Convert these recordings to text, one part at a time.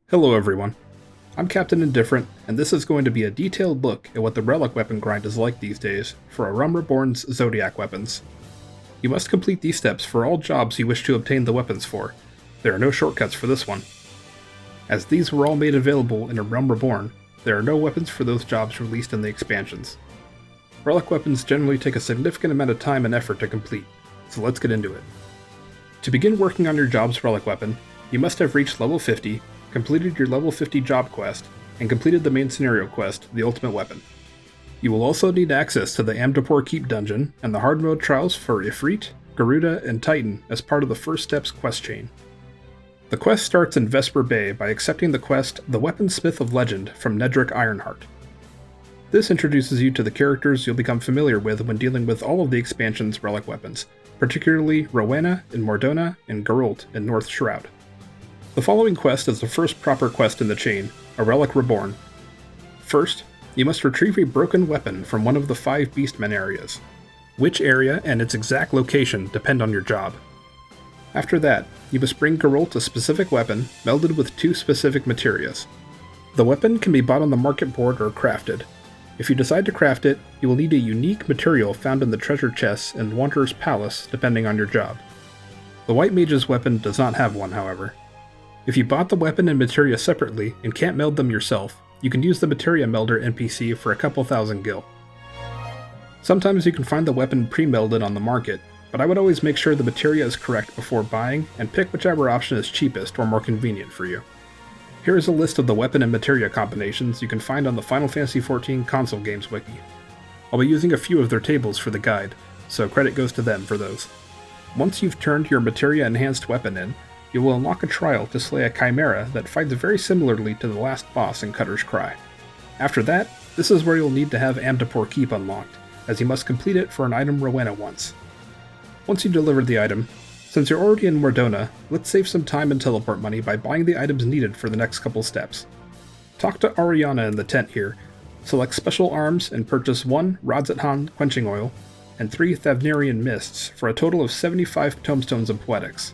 Hello everyone, I'm Captain Indifferent, and this is going to be a detailed look at what the Relic weapon grind is like these days for A Realm Reborn's Zodiac weapons. You must complete these steps for all jobs you wish to obtain the weapons for. There are no shortcuts for this one. As these were all made available in A Realm Reborn, there are no weapons for those jobs released in the expansions. Relic weapons generally take a significant amount of time and effort to complete, so let's get into it. To begin working on your job's Relic weapon, you must have reached level 50, completed your level 50 job quest, and completed the main scenario quest, the Ultimate Weapon. You will also need access to the Amdapor Keep dungeon and the hard mode trials for Ifrit, Garuda, and Titan as part of the First Steps quest chain. The quest starts in Vesper Bay by accepting the quest The Weaponsmith of Legend from Nedric Ironheart. This introduces you to the characters you'll become familiar with when dealing with all of the expansion's relic weapons, particularly Rowena in Mordona and Geralt in North Shroud. The following quest is the first proper quest in the chain, A Relic Reborn. First, you must retrieve a broken weapon from one of the 5 Beastmen areas. Which area and its exact location depend on your job. After that, you must bring Geralt a specific weapon melded with 2 specific materias. The weapon can be bought on the market board or crafted. If you decide to craft it, you will need a unique material found in the treasure chests in Wanderer's Palace depending on your job. The White Mage's weapon does not have one, however. If you bought the weapon and materia separately and can't meld them yourself, you can use the materia melder NPC for a couple thousand gil. Sometimes you can find the weapon pre-melded on the market, but I would always make sure the materia is correct before buying and pick whichever option is cheapest or more convenient for you. Here is a list of the weapon and materia combinations you can find on the Final Fantasy XIV console games wiki. I'll be using a few of their tables for the guide, so credit goes to them for those. Once you've turned your materia enhanced weapon in, you will unlock a trial to slay a chimera that fights very similarly to the last boss in Cutter's Cry. After that, this is where you'll need to have Amdapor Keep unlocked, as you must complete it for an item Rowena wants. Once you've delivered the item, since you're already in Mordona, let's save some time and teleport money by buying the items needed for the next couple steps. Talk to Ariana in the tent here, select Special Arms and purchase 1 Radzathan Quenching Oil and 3 Thavnerian Mists for a total of 75 Tomestones of Poetics.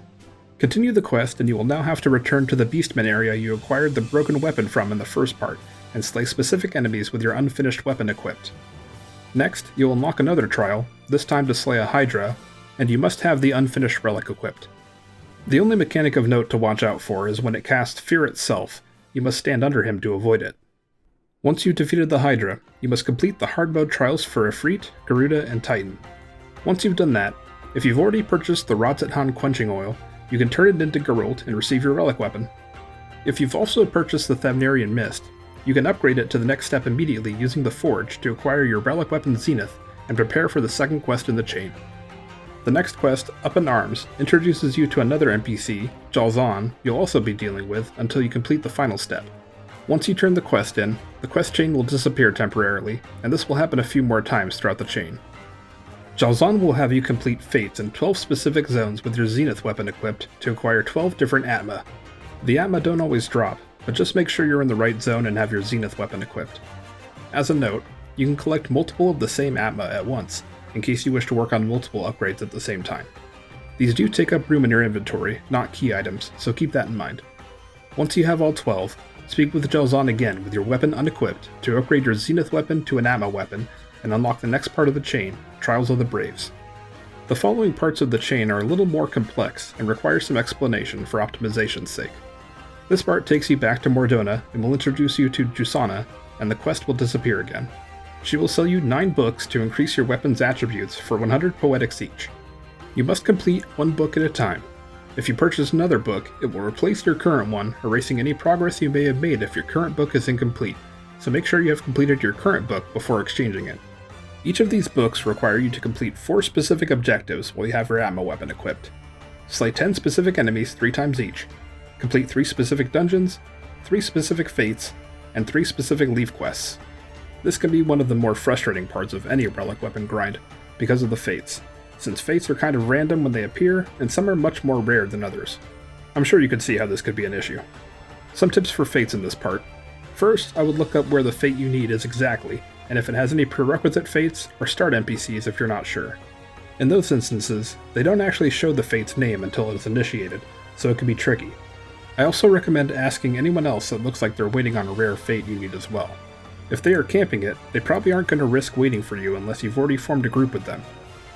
Continue the quest and you will now have to return to the Beastmen area you acquired the broken weapon from in the first part, and slay specific enemies with your unfinished weapon equipped. Next, you'll unlock another trial, this time to slay a Hydra, and you must have the unfinished relic equipped. The only mechanic of note to watch out for is when it casts Fear itself, you must stand under him to avoid it. Once you've defeated the Hydra, you must complete the hard mode trials for Ifrit, Garuda, and Titan. Once you've done that, if you've already purchased the Radzathan Quenching Oil, you can turn it into Geralt and receive your relic weapon. If you've also purchased the Thavnerian Mist, you can upgrade it to the next step immediately using the Forge to acquire your relic weapon Zenith and prepare for the second quest in the chain. The next quest, Up in Arms, introduces you to another NPC, Jalzahn, you'll also be dealing with until you complete the final step. Once you turn the quest in, the quest chain will disappear temporarily, and this will happen a few more times throughout the chain. Jalzahn will have you complete fates in 12 specific zones with your Zenith weapon equipped to acquire 12 different Atma. The Atma don't always drop, but just make sure you're in the right zone and have your Zenith weapon equipped. As a note, you can collect multiple of the same Atma at once, in case you wish to work on multiple upgrades at the same time. These do take up room in your inventory, not key items, so keep that in mind. Once you have all 12, speak with Jalzahn again with your weapon unequipped to upgrade your Zenith weapon to an Atma weapon, and unlock the next part of the chain, Trials of the Braves. The following parts of the chain are a little more complex and require some explanation for optimization's sake. This part takes you back to Mordona and will introduce you to Jusana, and the quest will disappear again. She will sell you 9 books to increase your weapon's attributes for 100 poetics each. You must complete 1 book at a time. If you purchase another book, it will replace your current one, erasing any progress you may have made if your current book is incomplete, so make sure you have completed your current book before exchanging it. Each of these books require you to complete 4 specific objectives while you have your Atma weapon equipped. Slay 10 specific enemies 3 times each, complete 3 specific dungeons, 3 specific fates, and 3 specific Levequests. This can be one of the more frustrating parts of any relic weapon grind, because of the fates, since fates are kind of random when they appear, and some are much more rare than others. I'm sure you could see how this could be an issue. Some tips for fates in this part. First, I would look up where the fate you need is exactly, and if it has any prerequisite fates, or start NPCs if you're not sure. In those instances, they don't actually show the fate's name until it is initiated, so it can be tricky. I also recommend asking anyone else that looks like they're waiting on a rare fate you need as well. If they are camping it, they probably aren't going to risk waiting for you unless you've already formed a group with them.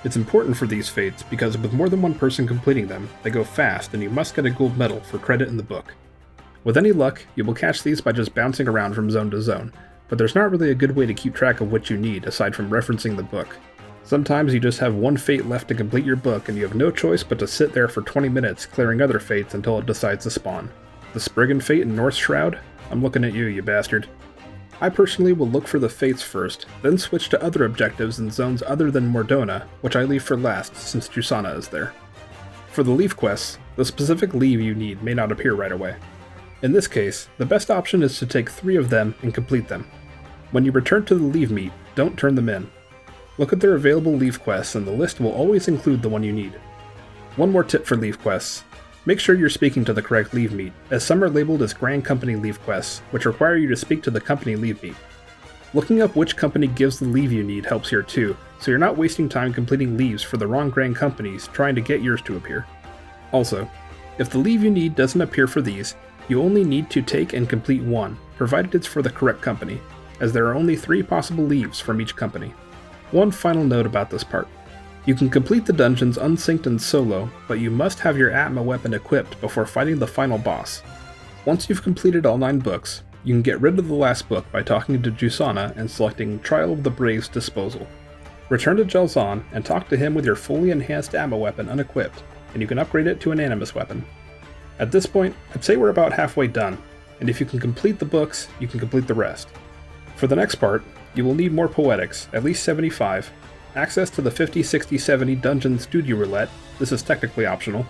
It's important for these fates because with more than one person completing them, they go fast and you must get a gold medal for credit in the book. With any luck, you will catch these by just bouncing around from zone to zone, but there's not really a good way to keep track of what you need aside from referencing the book. Sometimes you just have one fate left to complete your book and you have no choice but to sit there for 20 minutes clearing other fates until it decides to spawn. The Spriggan fate in North Shroud? I'm looking at you bastard. I personally will look for the fates first, then switch to other objectives in zones other than Mordona, which I leave for last since Jusana is there. For the Levequests, the specific leave you need may not appear right away. In this case, the best option is to take 3 of them and complete them. When you return to the Levemete, don't turn them in. Look at their available Levequests and the list will always include the one you need. One more tip for Levequests. Make sure you're speaking to the correct Levemete, as some are labeled as Grand Company Levequests, which require you to speak to the company Levemete. Looking up which company gives the leave you need helps here too, so you're not wasting time completing leaves for the wrong Grand Companies trying to get yours to appear. Also, if the leave you need doesn't appear for these, you only need to take and complete one, provided it's for the correct company, as there are only 3 possible leaves from each company. One final note about this part. You can complete the dungeons unsynced and solo, but you must have your Atma weapon equipped before fighting the final boss. Once you've completed all 9 books, you can get rid of the last book by talking to Jusana and selecting Trial of the Brave's Disposal. Return to Jelzan and talk to him with your fully enhanced Atma weapon unequipped, and you can upgrade it to an Animus weapon. At this point, I'd say we're about halfway done, and if you can complete the books, you can complete the rest. For the next part, you will need more poetics, at least 75, access to the 50, 60, 70 dungeon studio roulette, this is technically optional,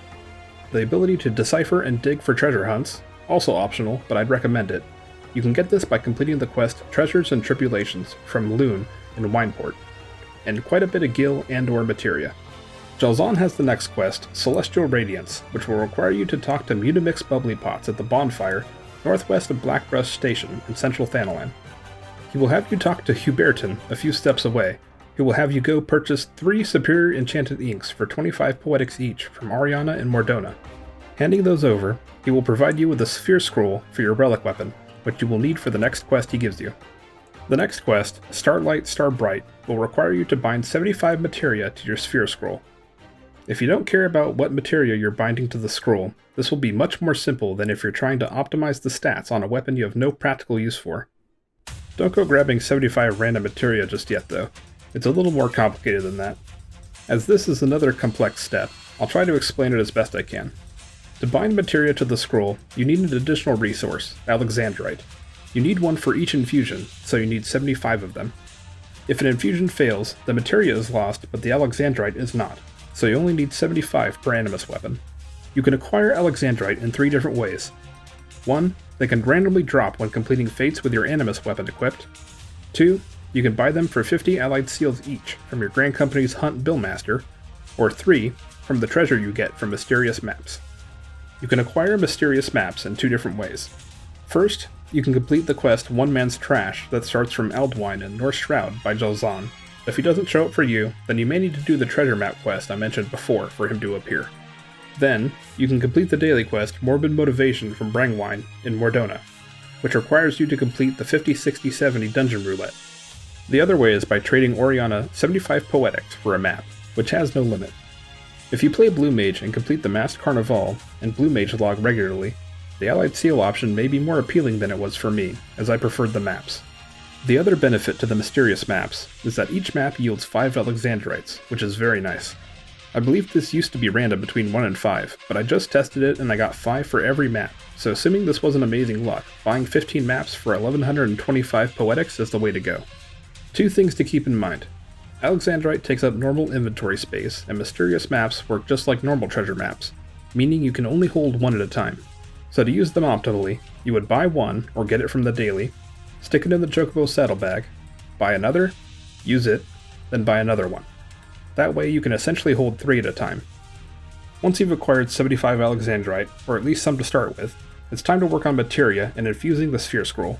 the ability to decipher and dig for treasure hunts, also optional, but I'd recommend it. You can get this by completing the quest Treasures and Tribulations from Loon in Wineport, and quite a bit of gil and/or materia. Jelzan has the next quest, Celestial Radiance, which will require you to talk to Mutamix Bubbly Pots at the bonfire northwest of Blackbrush Station in central Thanalan. He will have you talk to Huberton a few steps away, who will have you go purchase 3 superior enchanted inks for 25 poetics each from Ariana and Mordona. Handing those over, he will provide you with a sphere scroll for your relic weapon, which you will need for the next quest he gives you. The next quest, Starlight Starbright, will require you to bind 75 materia to your sphere scroll. If you don't care about what materia you're binding to the scroll, this will be much more simple than if you're trying to optimize the stats on a weapon you have no practical use for. Don't go grabbing 75 random materia just yet though. It's a little more complicated than that. As this is another complex step, I'll try to explain it as best I can. To bind materia to the scroll, you need an additional resource, Alexandrite. You need one for each infusion, so you need 75 of them. If an infusion fails, the materia is lost, but the Alexandrite is not, so you only need 75 per Animus weapon. You can acquire Alexandrite in 3 different ways. 1. They can randomly drop when completing fates with your Animus weapon equipped. 2. You can buy them for 50 allied seals each from your Grand Company's Hunt Billmaster, or 3. From the treasure you get from mysterious maps. You can acquire mysterious maps in 2 different ways. First, you can complete the quest One Man's Trash that starts from Eldwine in North Shroud by Jelzan. If he doesn't show up for you, then you may need to do the treasure map quest I mentioned before for him to appear. Then, you can complete the daily quest Morbid Motivation from Brangwine in Mordona, which requires you to complete the 50, 60, 70 dungeon roulette. The other way is by trading Oriana 75 poetics for a map, which has no limit. If you play Blue Mage and complete the Masked Carnival and Blue Mage log regularly, the Allied Seal option may be more appealing than it was for me, as I preferred the maps. The other benefit to the mysterious maps is that each map yields 5 Alexandrites, which is very nice. I believe this used to be random between 1 and 5, but I just tested it and I got 5 for every map, so assuming this wasn't amazing luck, buying 15 maps for 1125 poetics is the way to go. 2 things to keep in mind. Alexandrite takes up normal inventory space, and mysterious maps work just like normal treasure maps, meaning you can only hold 1 at a time. So to use them optimally, you would buy 1, or get it from the daily, stick it in the Chocobo saddlebag, buy another, use it, then buy another one. That way you can essentially hold 3 at a time. Once you've acquired 75 Alexandrite, or at least some to start with, it's time to work on materia and infusing the sphere scroll.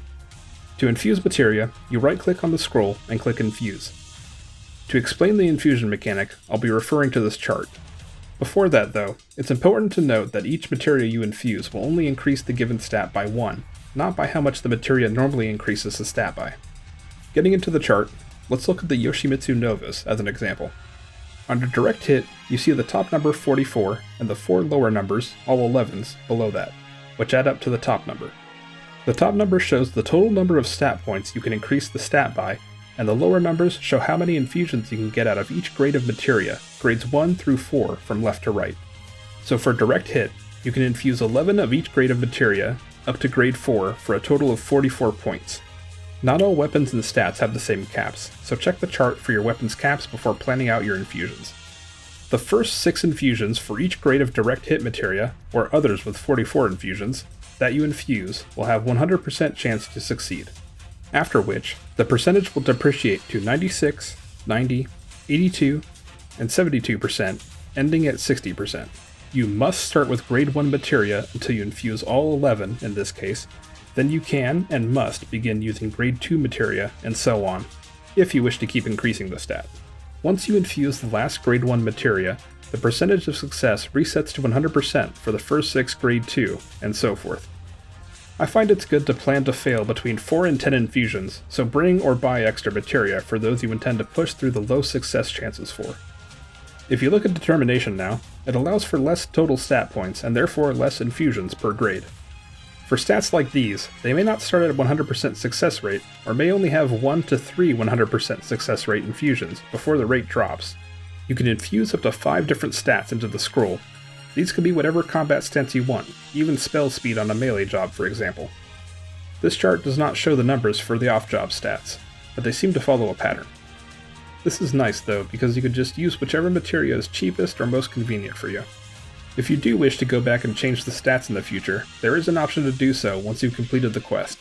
To infuse materia, you right-click on the scroll and click Infuse. To explain the infusion mechanic, I'll be referring to this chart. Before that though, it's important to note that each materia you infuse will only increase the given stat by 1, not by how much the materia normally increases the stat by. Getting into the chart, let's look at the Yoshimitsu Novas as an example. Under direct hit, you see the top number 44 and the 4 lower numbers, all 11s, below that, which add up to the top number. The top number shows the total number of stat points you can increase the stat by, and the lower numbers show how many infusions you can get out of each grade of materia, grades 1 through 4 from left to right. So for direct hit, you can infuse 11 of each grade of materia, up to grade 4 for a total of 44 points. Not all weapons and stats have the same caps, so check the chart for your weapons caps before planning out your infusions. The first 6 infusions for each grade of direct hit materia, or others with 44 infusions, that you infuse will have 100% chance to succeed. After which, the percentage will depreciate to 96, 90, 82, and 72%, ending at 60%. You must start with grade 1 materia until you infuse all 11 in this case, then you can and must begin using grade 2 materia, and so on, if you wish to keep increasing the stat. Once you infuse the last grade 1 materia, the percentage of success resets to 100% for the first 6 grade 2, and so forth. I find it's good to plan to fail between 4 and 10 infusions, so bring or buy extra materia for those you intend to push through the low success chances for. If you look at determination now, it allows for less total stat points and therefore less infusions per grade. For stats like these, they may not start at 100% success rate, or may only have 1 to 3 100% success rate infusions before the rate drops. You can infuse up to 5 different stats into the scroll. These could be whatever combat stance you want, even spell speed on a melee job for example. This chart does not show the numbers for the off-job stats, but they seem to follow a pattern. This is nice though, because you could just use whichever materia is cheapest or most convenient for you. If you do wish to go back and change the stats in the future, there is an option to do so once you've completed the quest.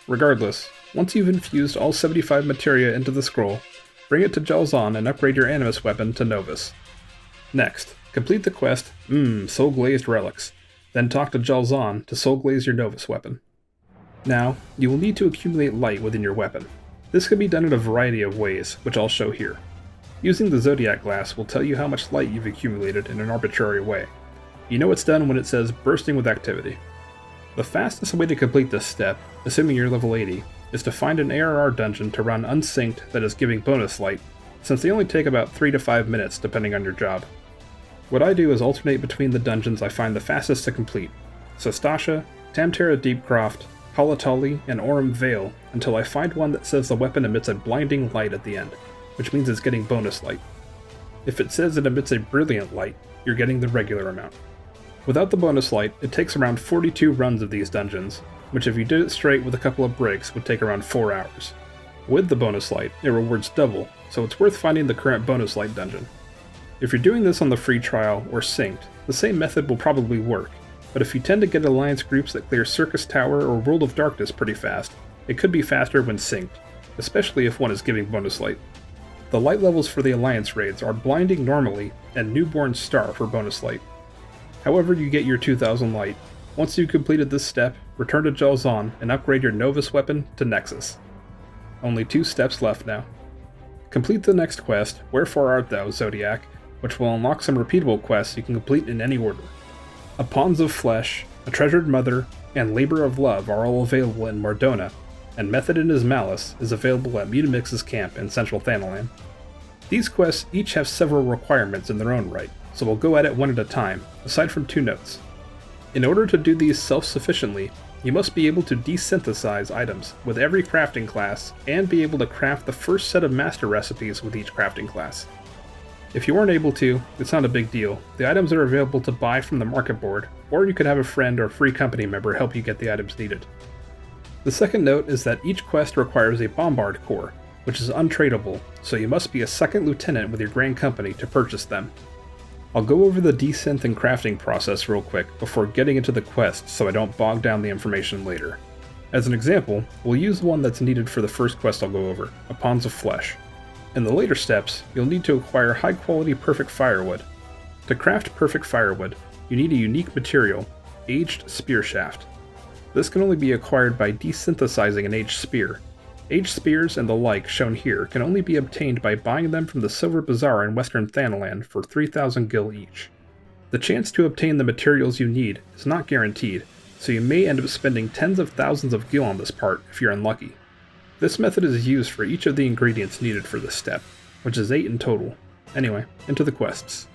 Regardless, once you've infused all 75 materia into the scroll, bring it to Jalzahn and upgrade your Atmas weapon to Novus. Next, complete the quest, Soulglazed Relics, then talk to Jalzahn to soulglaze your Novus weapon. Now, you will need to accumulate light within your weapon. This can be done in a variety of ways, which I'll show here. Using the Zodiac glass will tell you how much light you've accumulated in an arbitrary way. You know it's done when it says bursting with activity. The fastest way to complete this step, assuming you're level 80, is to find an ARR dungeon to run unsynced that is giving bonus light, since they only take about 3 to 5 minutes depending on your job. What I do is alternate between the dungeons I find the fastest to complete, Sastasha, Tamtara Deepcroft, Halatali, and Aurum Vale, until I find one that says the weapon emits a blinding light at the end, which means it's getting bonus light. If it says it emits a brilliant light, you're getting the regular amount. Without the bonus light, it takes around 42 runs of these dungeons, which if you did it straight with a couple of breaks would take around 4 hours. With the bonus light, it rewards double, so it's worth finding the current bonus light dungeon. If you're doing this on the free trial or synced, the same method will probably work, but if you tend to get alliance groups that clear Circus Tower or World of Darkness pretty fast, it could be faster when synced, especially if one is giving bonus light. The light levels for the alliance raids are Blinding normally and Newborn Star for bonus light. However you get your 2000 light, once you've completed this step, return to Jalzahn and upgrade your Novus weapon to Nexus. Only 2 steps left now. Complete the next quest, Wherefore Art Thou, Zodiac, which will unlock some repeatable quests you can complete in any order. A Pawns of Flesh, A Treasured Mother, and Labor of Love are all available in Mardona, and Method in His Malice is available at Mutamix's camp in Central Thanalan. These quests each have several requirements in their own right, so we'll go at it one at a time, aside from 2 notes. In order to do these self-sufficiently, you must be able to desynthesize items with every crafting class, and be able to craft the first set of master recipes with each crafting class. If you aren't able to, it's not a big deal. The items are available to buy from the market board, or you could have a friend or free company member help you get the items needed. The second note is that each quest requires a Bombard Core, which is untradeable, so you must be a second lieutenant with your Grand Company to purchase them. I'll go over the desynth and crafting process real quick before getting into the quest so I don't bog down the information later. As an example, we'll use the one that's needed for the first quest I'll go over, A Pawns of Flesh. In the later steps, you'll need to acquire high-quality perfect firewood. To craft perfect firewood, you need a unique material, Aged Spear Shaft. This can only be acquired by desynthesizing an aged spear. Aged spears and the like shown here can only be obtained by buying them from the Silver Bazaar in Western Thanalan for 3,000 gil each. The chance to obtain the materials you need is not guaranteed, so you may end up spending tens of thousands of gil on this part if you're unlucky. This method is used for each of the ingredients needed for this step, which is 8 in total. Anyway, into the quests.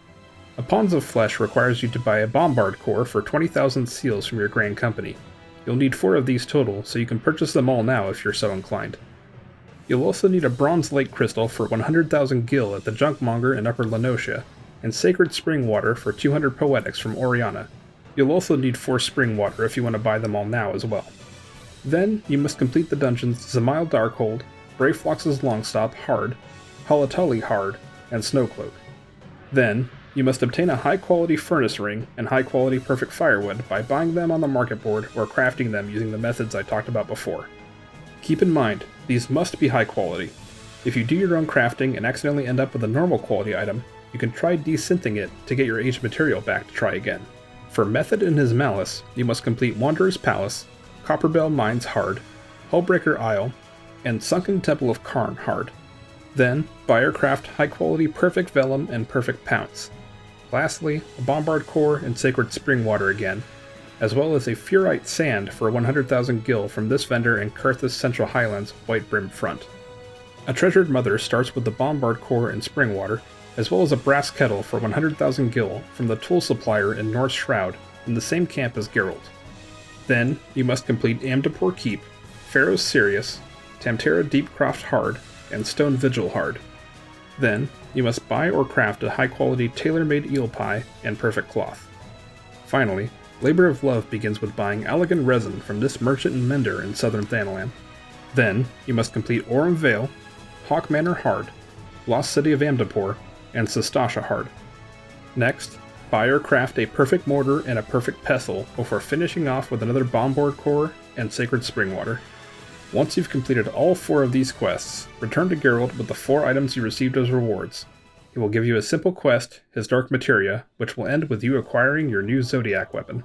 A Pawns of Flesh requires you to buy a Bombard Core for 20,000 seals from your Grand Company. You'll need 4 of these total, so you can purchase them all now if you're so inclined. You'll also need a Bronze Lake Crystal for 100,000 gil at the Junkmonger in Upper Lenotia, and Sacred Spring Water for 200 Poetics from Oriana. You'll also need 4 Spring Water if you want to buy them all now as well. Then, you must complete the dungeons Zamile Darkhold, Brave Flox's Longstop Hard, Halatali Hard, and Snowcloak. Then, you must obtain a high-quality Furnace Ring and high-quality Perfect Firewood by buying them on the market board or crafting them using the methods I talked about before. Keep in mind, these must be high quality. If you do your own crafting and accidentally end up with a normal quality item, you can try desynthing it to get your aged material back to try again. For Method in his Malice, you must complete Wanderer's Palace, Copperbell Mines Hard, Hullbreaker Isle, and Sunken Temple of Karn Hard. Then, buy or craft high-quality Perfect Vellum and Perfect Pounce. Lastly, a Bombard Core and Sacred Spring Water again, as well as a Furite Sand for 100,000 gil from this vendor in Kurth's Central Highlands White Brim Front. A Treasured Mother starts with the Bombard Core and Spring Water, as well as a Brass Kettle for 100,000 gil from the Tool Supplier in North Shroud, in the same camp as Geralt. Then, you must complete Amdapor Keep, Pharaoh's Sirius, Tamtera Deepcroft Hard, and Stone Vigil Hard. Then, you must buy or craft a high-quality tailor-made eel pie and perfect cloth. Finally, Labor of Love begins with buying Allegan Resin from this merchant and mender in southern Thanalan. Then, you must complete Orem Vale, Hawk Manor Hard, Lost City of Amdapor, and Sestasha Hard. Next, buy or craft a perfect mortar and a perfect pestle before finishing off with another Bombard Core and Sacred Spring Water. Once you've completed all 4 of these quests, return to Geralt with the 4 items you received as rewards. He will give you a simple quest, his Dark Materia, which will end with you acquiring your new Zodiac Weapon.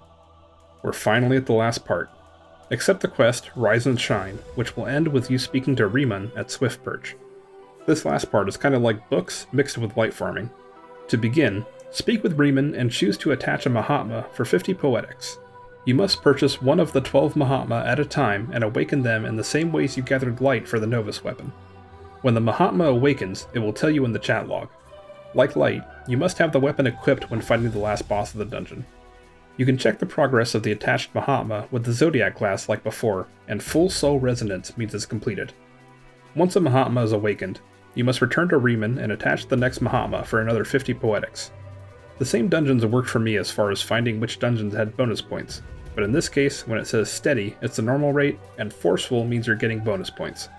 We're finally at the last part. Accept the quest, Rise and Shine, which will end with you speaking to Riemann at Swiftperch. This last part is kind of like books mixed with light farming. To begin, speak with Riemann and choose to attach a Mahatma for 50 Poetics. You must purchase one of the 12 Mahatma at a time and awaken them in the same ways you gathered light for the Novus weapon. When the Mahatma awakens, it will tell you in the chat log. Like light, you must have the weapon equipped when fighting the last boss of the dungeon. You can check the progress of the attached Mahatma with the Zodiac glass like before, and full soul resonance means it's completed. Once a Mahatma is awakened, you must return to Riemann and attach the next Mahatma for another 50 Poetics. The same dungeons worked for me as far as finding which dungeons had bonus points, but in this case, when it says steady, it's the normal rate, and forceful means you're getting bonus points.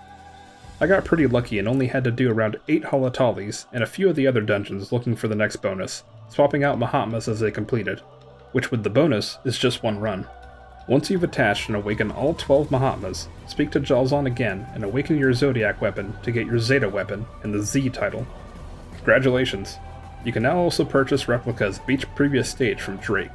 I got pretty lucky and only had to do around 8 Halatalis and a few of the other dungeons looking for the next bonus, swapping out Mahatmas as they completed, which with the bonus is just 1 run. Once you've attached and awakened all 12 Mahatmas, speak to Jalzon again and awaken your Zodiac Weapon to get your Zeta Weapon and the Z title. Congratulations! You can now also purchase replicas of each previous stage from Drake.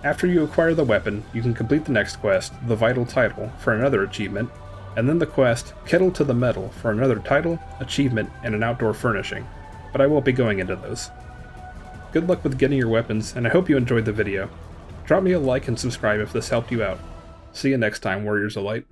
After you acquire the weapon, you can complete the next quest, the Vital Title, for another achievement, and then the quest, Kettle to the Metal, for another title, achievement, and an outdoor furnishing, but I won't be going into those. Good luck with getting your weapons, and I hope you enjoyed the video. Drop me a like and subscribe if this helped you out. See you next time, Warriors of Light.